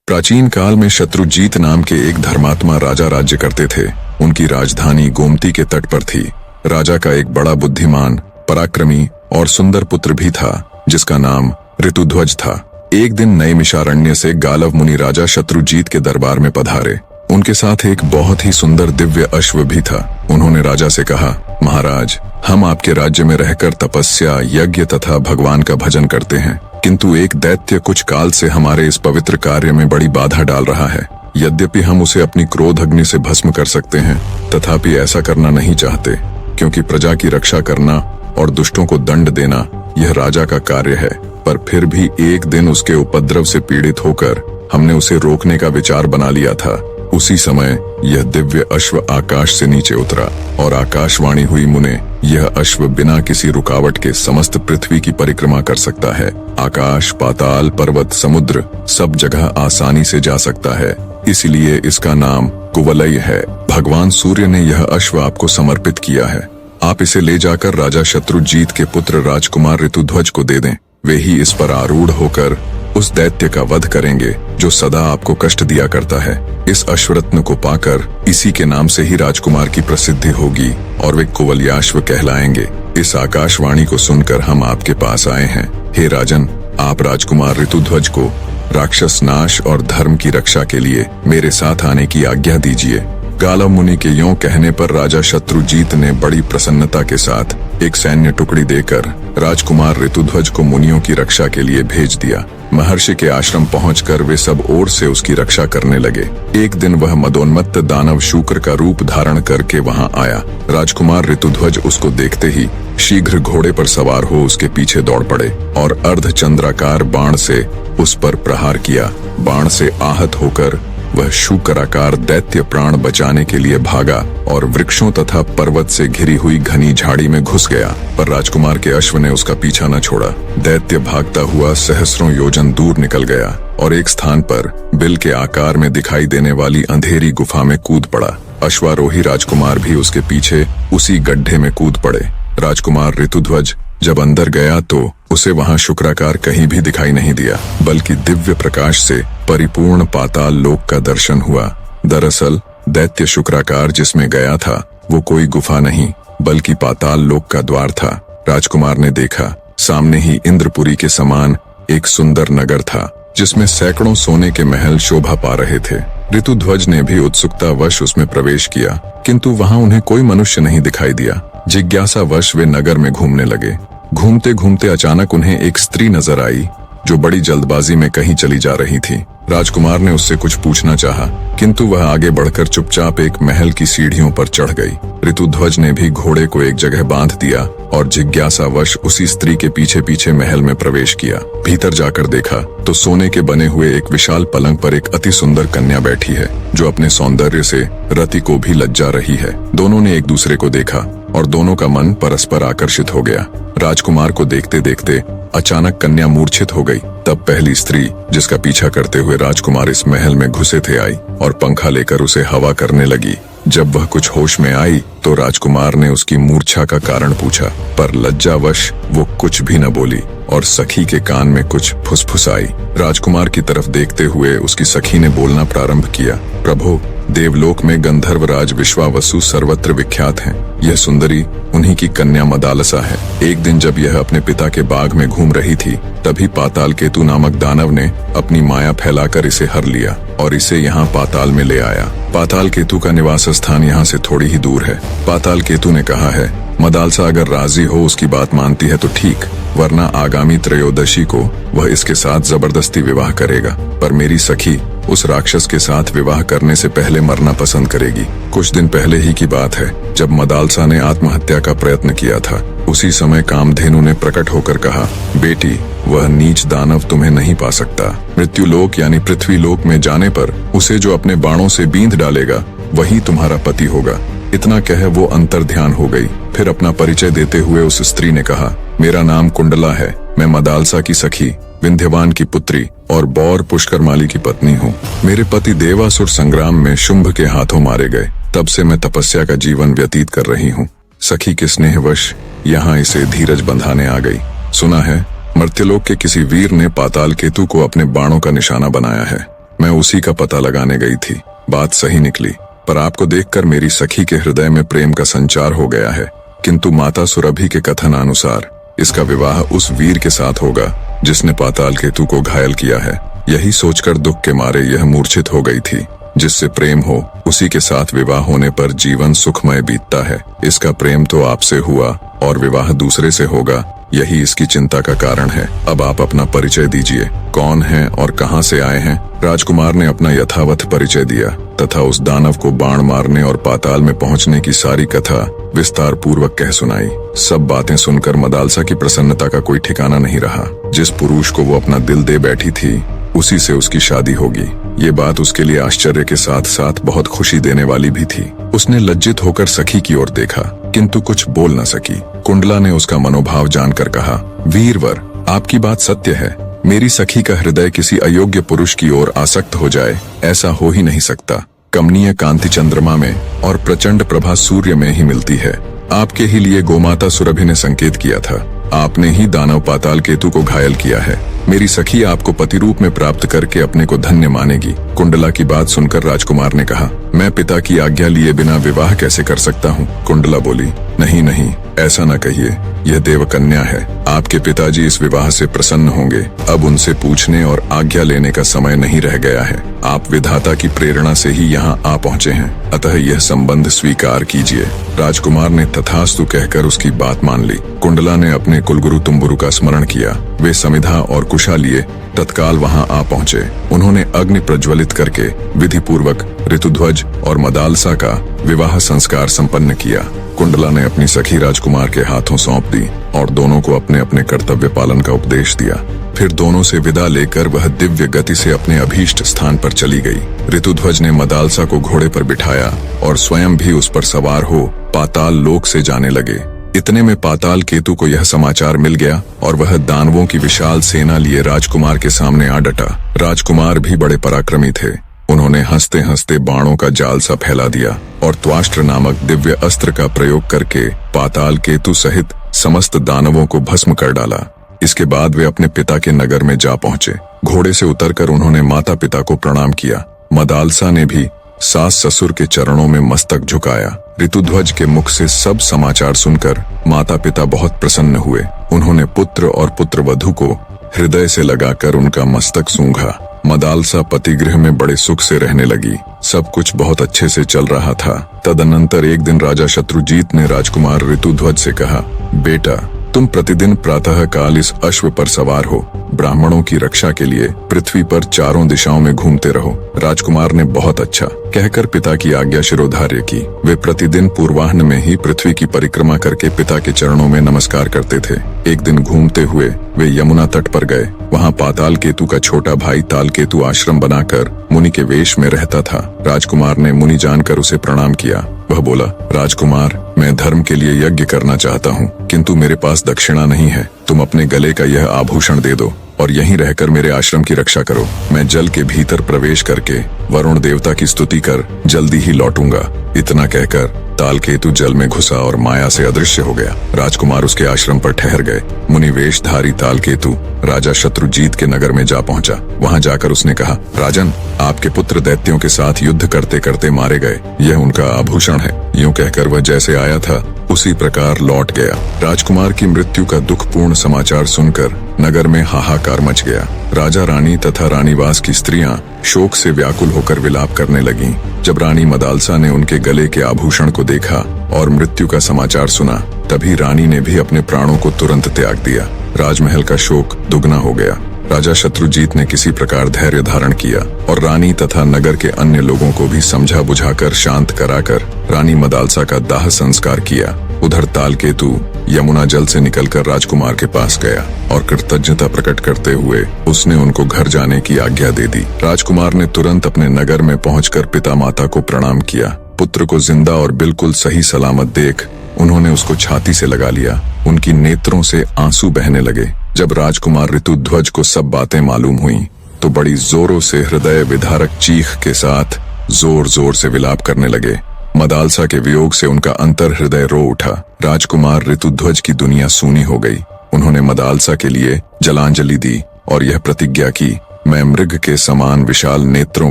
प्राचीन काल में शत्रुजीत नाम के एक धर्मात्मा राजा राज्य करते थे। उनकी राजधानी गोमती के तट पर थी। राजा का एक बड़ा बुद्धिमान, पराक्रमी और सुंदर पुत्र भी था जिसका नाम ऋतुध्वज था। एक दिन नैमिषारण्य से गालव मुनि राजा शत्रुजीत के दरबार में पधारे। उनके साथ एक बहुत ही सुंदर दिव्य अश्व भी था। उन्होंने राजा से कहा, महाराज, हम आपके राज्य में रहकर तपस्या, यज्ञ तथा भगवान का भजन करते हैं, किंतु एक दैत्य कुछ काल से हमारे इस पवित्र कार्य में बड़ी बाधा डाल रहा है। यद्यपि हम उसे अपनी क्रोध अग्नि से भस्म कर सकते हैं, तथापि ऐसा करना नहीं चाहते, क्योंकि प्रजा की रक्षा करना और दुष्टों को दंड देना यह राजा का कार्य है। पर फिर भी एक दिन उसके उपद्रव से पीड़ित होकर हमने उसे रोकने का विचार बना लिया था। उसी समय यह दिव्य अश्व आकाश से नीचे उतरा और आकाशवाणी हुई, मुने, यह अश्व बिना किसी रुकावट के समस्त पृथ्वी की परिक्रमा कर सकता है। आकाश, पाताल, पर्वत, समुद्र सब जगह आसानी से जा सकता है, इसलिए इसका नाम कुवलय है। भगवान सूर्य ने यह अश्व आपको समर्पित किया है। आप इसे ले जाकर राजा शत्रुजीत के पुत्र राजकुमार ऋतुध्वज को दे दें। वे ही इस पर आरूढ़ होकर उस दैत्य का वध करेंगे जो सदा आपको कष्ट दिया करता है। इस अश्वरत्न को पाकर इसी के नाम से ही राजकुमार की प्रसिद्धि होगी और वे कुवलयाश्व कहलाएंगे। इस आकाशवाणी को सुनकर हम आपके पास आए हैं। हे राजन, आप राजकुमार ऋतुध्वज को राक्षस नाश और धर्म की रक्षा के लिए मेरे साथ आने की आज्ञा दीजिए। गालव मुनि के यों कहने पर राजा शत्रुजीत ने बड़ी प्रसन्नता के साथ एक सैन्य टुकड़ी देकर राजकुमार ऋतुध्वज को मुनियों की रक्षा के लिए भेज दिया। महर्षि के आश्रम पहुंचकर वे सब ओर से उसकी रक्षा करने लगे। एक दिन वह मदोन्मत्त दानव शूकर का रूप धारण करके वहां आया। राजकुमार ऋतुध्वज उसको देखते ही शीघ्र घोड़े पर सवार हो उसके पीछे दौड़ पड़े और अर्धचंद्राकार बाण से उस पर प्रहार किया। बाण से आहत होकर वह शूकराकार दैत्य प्राण बचाने के लिए भागा और वृक्षों तथा पर्वत से घिरी हुई घनी झाड़ी में घुस गया, पर राजकुमार के अश्व ने उसका पीछा न छोड़ा। दैत्य भागता हुआ सहस्रों योजन दूर निकल गया और एक स्थान पर बिल के आकार में दिखाई देने वाली अंधेरी गुफा में कूद पड़ा। अश्वारोही राजकुमार भी उसके पीछे उसी गड्ढे में कूद पड़े। राजकुमार ऋतुध्वज जब अंदर गया तो उसे वहां शुक्राकार कहीं भी दिखाई नहीं दिया, बल्कि दिव्य प्रकाश से परिपूर्ण पाताल लोक का दर्शन हुआ। दरअसल दैत्य शुक्राकार जिसमें गया था वो कोई गुफा नहीं, बल्कि पाताल लोक का द्वार था। राजकुमार ने देखा, सामने ही इंद्रपुरी के समान एक सुंदर नगर था, जिसमें सैकड़ों सोने के महल शोभा पा रहे थे। ऋतुध्वज ने भी उत्सुकतावश उसमें प्रवेश किया, किंतु वहां उन्हें कोई मनुष्य नहीं दिखाई दिया। जिज्ञासावश वे नगर में घूमने लगे। घूमते घूमते अचानक उन्हें एक स्त्री नजर आई जो बड़ी जल्दबाजी में कहीं चली जा रही थी। राजकुमार ने उससे कुछ पूछना चाहा, किंतु वह आगे बढ़कर चुपचाप एक महल की सीढ़ियों पर चढ़ गई। ऋतुध्वज ने भी घोड़े को एक जगह बांध दिया और जिज्ञासावश उसी स्त्री के पीछे पीछे महल में प्रवेश किया। भीतर जाकर देखा तो सोने के बने हुए एक विशाल पलंग पर एक अति सुंदर कन्या बैठी है, जो अपने सौंदर्य से रति को भी लज्जा रही है। दोनों ने एक दूसरे को देखा और दोनों का मन परस्पर आकर्षित हो गया। राजकुमार को देखते देखते अचानक कन्या मूर्छित हो गई। तब पहली स्त्री जिसका पीछा करते हुए राजकुमार इस महल में घुसे थे आई और पंखा लेकर उसे हवा करने लगी। जब वह कुछ होश में आई तो राजकुमार ने उसकी मूर्छा का कारण पूछा, पर लज्जावश वो कुछ भी न बोली और सखी के कान में कुछ फुसफुसाई। राजकुमार की तरफ देखते हुए उसकी सखी ने बोलना प्रारंभ किया, प्रभु, देवलोक में गंधर्वराज विश्वावसु सर्वत्र विख्यात हैं। यह सुंदरी उन्हीं की कन्या मदालसा है। एक दिन जब यह अपने पिता के बाग में घूम रही थी, तभी पाताल केतु नामक दानव ने अपनी माया फैलाकर इसे हर लिया और इसे यहाँ पाताल में ले आया। पाताल केतु का निवास स्थान यहाँ से थोड़ी ही दूर है। पाताल केतु ने कहा है, मदालसा अगर राजी हो उसकी बात मानती है तो ठीक, वरना आगामी त्रयोदशी को वह इसके साथ जबरदस्ती विवाह करेगा। पर मेरी सखी उस राक्षस के साथ विवाह करने से पहले मरना पसंद करेगी। कुछ दिन पहले ही की बात है जब मदालसा ने आत्महत्या का प्रयत्न किया था। उसी समय कामधेनु ने प्रकट होकर कहा, बेटी, वह नीच दानव तुम्हें नहीं पा सकता। मृत्युलोक यानी पृथ्वी लोक में जाने पर उसे जो अपने बाणों से बींध डालेगा वही तुम्हारा पति होगा। इतना कह वो अंतर ध्यान हो गई। फिर अपना परिचय देते हुए उस स्त्री ने कहा, मेरा नाम कुंडला है, मैं मदालसा की सखी, विंध्यवान की पुत्री और बौर पुष्करमाली की पत्नी हूँ। मेरे पति देवासुर संग्राम में शुंभ के हाथों मारे गए, तब से मैं तपस्या का जीवन व्यतीत कर रही हूँ। सखी के स्नेहवश यहाँ इसे धीरज बंधाने आ गई। सुना है मर्त्यलोक के किसी वीर ने पाताल केतु को अपने बाणों का निशाना बनाया है। मैं उसी का पता लगाने गई थी। बात सही निकली, पर आपको देखकर मेरी सखी के हृदय में प्रेम का संचार हो गया है। किंतु माता सुरभि के कथन अनुसार इसका विवाह उस वीर के साथ होगा जिसने पाताल केतु को घायल किया है। यही सोचकर दुख के मारे यह मूर्छित हो गई थी। जिससे प्रेम हो उसी के साथ विवाह होने पर जीवन सुखमय बीतता है। इसका प्रेम तो आपसे हुआ और विवाह दूसरे से होगा, यही इसकी चिंता का कारण है। अब आप अपना परिचय दीजिए, कौन हैं और कहां से आए हैं। राजकुमार ने अपना यथावत परिचय दिया तथा उस दानव को बाण मारने और पाताल में पहुंचने की सारी कथा विस्तार पूर्वक कह सुनाई। सब बातें सुनकर मदालसा की प्रसन्नता का कोई ठिकाना नहीं रहा। जिस पुरुष को वो अपना दिल दे बैठी थी उसी से उसकी शादी होगी, ये बात उसके लिए आश्चर्य के साथ साथ बहुत खुशी देने वाली भी थी। उसने लज्जित होकर सखी की ओर देखा किंतु कुछ बोल न सकी। कुंडला ने उसका मनोभाव जानकर कहा, वीरवर, आपकी बात सत्य है। मेरी सखी का हृदय किसी अयोग्य पुरुष की ओर आसक्त हो जाए, ऐसा हो ही नहीं सकता। कमनीय कांति चंद्रमा में और प्रचंड प्रभा सूर्य में ही मिलती है। आपके ही लिए गोमाता सुरभि ने संकेत किया था। आपने ही दानव पाताल केतु को घायल किया है। मेरी सखी आपको पति रूप में प्राप्त करके अपने को धन्य मानेगी। कुंडला की बात सुनकर राजकुमार ने कहा, मैं पिता की आज्ञा लिए बिना विवाह कैसे कर सकता हूँ। कुंडला बोली, नहीं नहीं, ऐसा न कहिए, यह देवकन्या है। आपके पिताजी इस विवाह से प्रसन्न होंगे। अब उनसे पूछने और आज्ञा लेने का समय नहीं रह गया है। आप विधाता की प्रेरणा से ही यहाँ आ पहुँचे हैं, अतः यह संबंध स्वीकार कीजिए। राजकुमार ने तथास्तु कहकर उसकी बात मान ली। कुंडला ने अपने कुलगुरु तुम्बुरु का स्मरण किया। वे समिधा और कुशा लिए तत्काल वहां आ पहुंचे। उन्होंने अग्नि प्रज्वलित करके विधि पूर्वक ऋतुध्वज और मदालसा का विवाह संस्कार संपन्न किया। कुंडला ने अपनी सखी राजकुमार के हाथों सौंप दी और दोनों को अपने अपने कर्तव्य पालन का उपदेश दिया। फिर दोनों से विदा लेकर वह दिव्य गति से अपने अभीष्ट स्थान पर चली गई। ऋतुध्वज ने मदालसा को घोड़े पर बिठाया और स्वयं भी उस पर सवार हो पाताल लोक से जाने लगे। इतने में पाताल केतु को यह समाचार मिल गया और वह दानवों की विशाल सेना लिए राजकुमार के सामने आ डटा। राजकुमार भी बड़े पराक्रमी थे। उन्होंने हंसते हंसते बाणों का जाल सा फैला दिया और त्वाष्ट्र नामक दिव्य अस्त्र का प्रयोग करके पाताल केतु सहित समस्त दानवों को भस्म कर डाला। इसके बाद वे अपने पिता के नगर में जा पहुंचे। घोड़े से उतरकर उन्होंने माता पिता को प्रणाम किया। मदालसा ने भी सास ससुर के चरणों में मस्तक झुकाया। ऋतुध्वज के मुख से सब समाचार सुनकर माता पिता बहुत प्रसन्न हुए। उन्होंने पुत्र और पुत्रवधू को हृदय से लगाकर उनका मस्तक सूंघा। मदालसा पतिगृह में बड़े सुख से रहने लगी। सब कुछ बहुत अच्छे से चल रहा था। तदनंतर एक दिन राजा शत्रुजीत ने राजकुमार ऋतुध्वज से कहा, बेटा, तुम प्रतिदिन प्रातः काल इस अश्व पर सवार हो ब्राह्मणों की रक्षा के लिए पृथ्वी पर चारों दिशाओं में घूमते रहो। राजकुमार ने बहुत अच्छा कहकर पिता की आज्ञा शिरोधार्य की। वे प्रतिदिन पूर्वाह्न में ही पृथ्वी की परिक्रमा करके पिता के चरणों में नमस्कार करते थे। एक दिन घूमते हुए वे यमुना तट पर गए। वहाँ पाताल केतु का छोटा भाई ताल केतु आश्रम बनाकर मुनि के वेश में रहता था। राजकुमार ने मुनि जानकर उसे प्रणाम किया। वह बोला, राजकुमार, मैं धर्म के लिए यज्ञ करना चाहता हूँ, किंतु मेरे पास दक्षिणा नहीं है। तुम अपने गले का यह आभूषण दे दो और यहीं रहकर मेरे आश्रम की रक्षा करो। मैं जल के भीतर प्रवेश करके वरुण देवता की स्तुति कर जल्दी ही लौटूंगा। इतना कहकर ताल केतु जल में घुसा और माया से अदृश्य हो गया। राजकुमार उसके आश्रम पर ठहर गए। मुनि वेशधारी ताल केतु राजा शत्रुजीत के नगर में जा पहुंचा। वहां जाकर उसने कहा, राजन, आपके पुत्र दैत्यों के साथ युद्ध करते करते मारे गए। यह उनका आभूषण है। यूं कहकर वह जैसे आया था उसी प्रकार लौट गया। राजकुमार की मृत्यु का दुखपूर्ण समाचार सुनकर नगर में हाहाकार मच गया। राजा रानी तथा रानीवास की स्त्रियां शोक से व्याकुल होकर विलाप करने लगीं। जब रानी मदालसा ने उनके गले के आभूषण को देखा और मृत्यु का समाचार सुना, तभी रानी ने भी अपने प्राणों को तुरंत त्याग दिया। राजमहल का शोक दुगना हो गया। राजा शत्रुजीत ने किसी प्रकार धैर्य धारण किया और रानी तथा नगर के अन्य लोगों को भी समझा बुझाकर शांत कराकर रानी मदालसा का दाह संस्कार किया। उधर ताल केतु यमुना जल से निकलकर राजकुमार के पास गया और कृतज्ञता प्रकट करते हुए उसने उनको घर जाने की आज्ञा दे दी। राजकुमार ने तुरंत अपने नगर में पहुंचकर पिता माता को प्रणाम किया। पुत्र को जिंदा और बिल्कुल सही सलामत देख उन्होंने उसको छाती से लगा लिया। उनकी नेत्रों से आंसू बहने लगे। जब राजकुमार ऋतुध्वज को सब बातें मालूम हुई तो बड़ी जोरों से हृदय विदारक चीख के साथ जोर जोर से विलाप करने लगे। मदालसा के वियोग से उनका अंतर हृदय रो उठा। राजकुमार ऋतुध्वज की दुनिया सूनी हो गई। उन्होंने मदालसा के लिए जलांजलि दी और यह प्रतिज्ञा की, मैं मृग के समान विशाल नेत्रों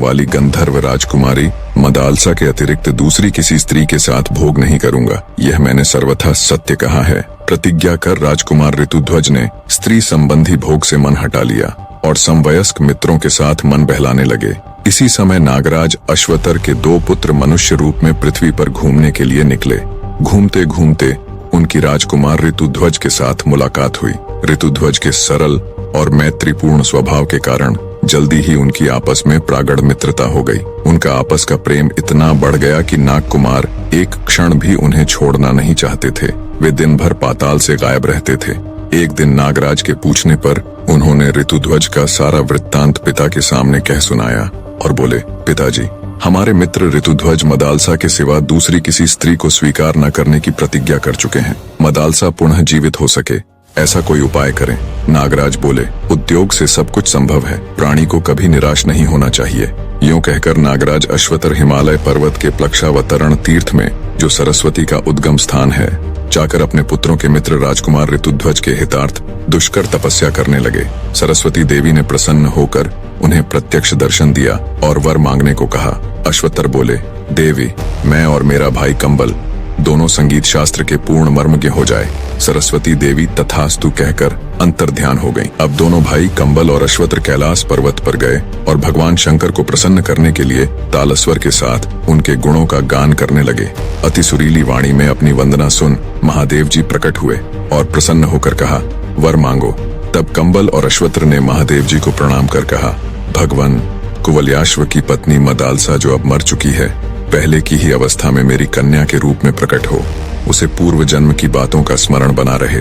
वाली गंधर्व राजकुमारी मदालसा के अतिरिक्त दूसरी किसी स्त्री के साथ भोग नहीं करूंगा। यह मैंने सर्वथा सत्य कहा है। प्रतिज्ञा कर राजकुमार ऋतुध्वज ने स्त्री संबंधी भोग से मन हटा लिया और समवयस्क मित्रों के साथ मन बहलाने लगे। इसी समय नागराज अश्वतर के 2 पुत्र मनुष्य रूप में पृथ्वी पर घूमने के लिए निकले। घूमते घूमते उनकी राजकुमार ऋतुध्वज के साथ मुलाकात हुई। ऋतुध्वज के सरल और मैत्रीपूर्ण स्वभाव के कारण जल्दी ही उनकी आपस में प्रागढ़ मित्रता हो गई। उनका आपस का प्रेम इतना बढ़ गया कि नागकुमार एक क्षण भी उन्हें छोड़ना नहीं चाहते थे। वे दिन भर पाताल से गायब रहते थे। एक दिन नागराज के पूछने पर उन्होंने ऋतुध्वज का सारा वृत्तांत पिता के सामने कह सुनाया और बोले, पिताजी, हमारे मित्र ऋतुध्वज मदालसा के सिवा दूसरी किसी स्त्री को स्वीकार न करने की प्रतिज्ञा कर चुके हैं। मदालसा पुनः जीवित हो सके ऐसा कोई उपाय करें। नागराज बोले, उद्योग से सब कुछ संभव है, प्राणी को कभी निराश नहीं होना चाहिए। यूं कहकर नागराज अश्वतर हिमालय पर्वत के प्लक्षावतरण तीर्थ में, जो सरस्वती का उद्गम स्थान है, जाकर अपने पुत्रों के मित्र राजकुमार ऋतुध्वज के हितार्थ दुष्कर तपस्या करने लगे। सरस्वती देवी ने प्रसन्न होकर उन्हें प्रत्यक्ष दर्शन दिया और वर मांगने को कहा। अश्वतर बोले, देवी, मैं और मेरा भाई कंबल दोनों संगीत शास्त्र के पूर्ण मर्मज्ञ हो जाए। सरस्वती देवी तथास्तु कहकर अंतर्ध्यान हो गईं। अब दोनों भाई कंबल और अश्वतर कैलाश पर्वत पर गए और भगवान शंकर को प्रसन्न करने के लिए तालस्वर के साथ उनके गुणों का गान करने लगे। अति सुरीली वाणी में अपनी वंदना सुन महादेव जी प्रकट हुए और प्रसन्न होकर कहा, वर मांगो। तब कंबल और अश्वतर ने महादेव जी को प्रणाम कर कहा, भगवान, कुवलयाश्व की पत्नी मदालसा जो अब मर चुकी है, पहले की ही अवस्था में मेरी कन्या के रूप में प्रकट हो। उसे पूर्व जन्म की बातों का स्मरण बना रहे,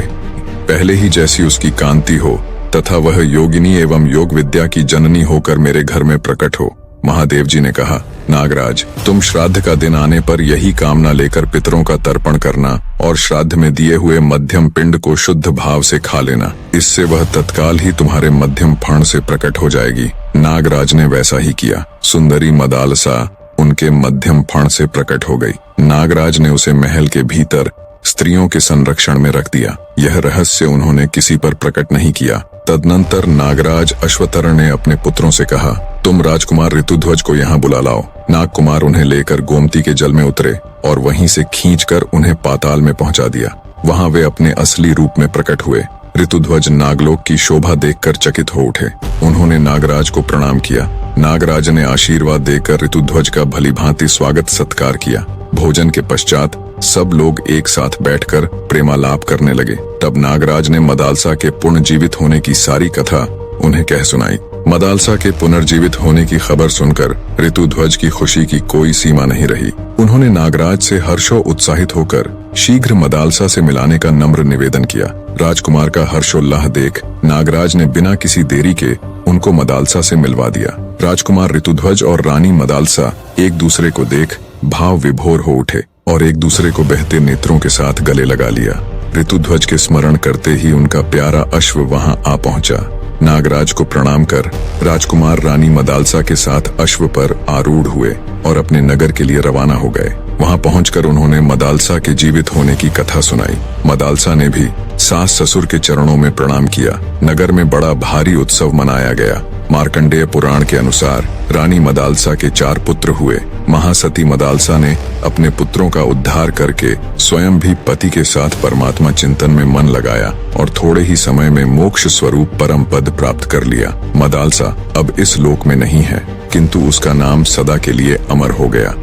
पहले ही जैसी उसकी कांति हो तथा वह योगिनी एवं योग विद्या की जननी होकर मेरे घर में प्रकट हो। महादेव जी ने कहा, नागराज, तुम श्राद्ध का दिन आने पर यही कामना लेकर पितरों का तर्पण करना और श्राद्ध में दिए हुए मध्यम पिंड को शुद्ध भाव से खा लेना। इससे वह तत्काल ही तुम्हारे मध्यम फण से प्रकट हो जाएगी। नागराज ने वैसा ही किया। सुंदरी मदालसा उनके मध्यम फण से प्रकट हो गई। नागराज ने उसे महल के भीतर स्त्रियों के संरक्षण में रख दिया। यह रहस्य उन्होंने किसी पर प्रकट नहीं किया। तदनंतर नागराज अश्वतर ने अपने पुत्रों से कहा, तुम राजकुमार ऋतुध्वज को यहाँ बुला लाओ। नागकुमार उन्हें लेकर गोमती के जल में उतरे और वहीं से खींचकर उन्हें पाताल में पहुंचा दिया। वहां वे अपने असली रूप में प्रकट हुए। ऋतुध्वज नागलोक की शोभा देखकर चकित हो उठे। उन्होंने नागराज को प्रणाम किया। नागराज ने आशीर्वाद देकर ऋतुध्वज का भलीभांति स्वागत सत्कार किया। भोजन के पश्चात सब लोग एक साथ बैठकर प्रेमालाप करने लगे। तब नागराज ने मदालसा के पुनर्जीवित होने की सारी कथा उन्हें कह सुनाई। मदालसा के पुनर्जीवित होने की खबर सुनकर ऋतुध्वज की खुशी की कोई सीमा नहीं रही। उन्होंने नागराज से हर्षो उत्साहित होकर शीघ्र मदालसा से मिलाने का नम्र निवेदन किया। राजकुमार का हर्षोल्लाह देख नागराज ने बिना किसी देरी के उनको मदालसा से मिलवा दिया। राजकुमार ऋतुध्वज और रानी मदालसा एक दूसरे को देख भाव विभोर हो उठे और एक दूसरे को बहते नेत्रों के साथ गले लगा लिया। ऋतुध्वज के स्मरण करते ही उनका प्यारा अश्व वहां आ पहुंचा। नागराज को प्रणाम कर राजकुमार रानी मदालसा के साथ अश्व पर आरूढ़ हुए और अपने नगर के लिए रवाना हो गए। वहां पहुंचकर उन्होंने मदालसा के जीवित होने की कथा सुनाई। मदालसा ने भी सास ससुर के चरणों में प्रणाम किया। नगर में बड़ा भारी उत्सव मनाया गया। मार्कंडेय पुराण के अनुसार रानी मदालसा के 4 पुत्र हुए। महासती मदालसा ने अपने पुत्रों का उद्धार करके स्वयं भी पति के साथ परमात्मा चिंतन में मन लगाया और थोड़े ही समय में मोक्ष स्वरूप परम पद प्राप्त कर लिया। मदालसा अब इस लोक में नहीं है, किंतु उसका नाम सदा के लिए अमर हो गया।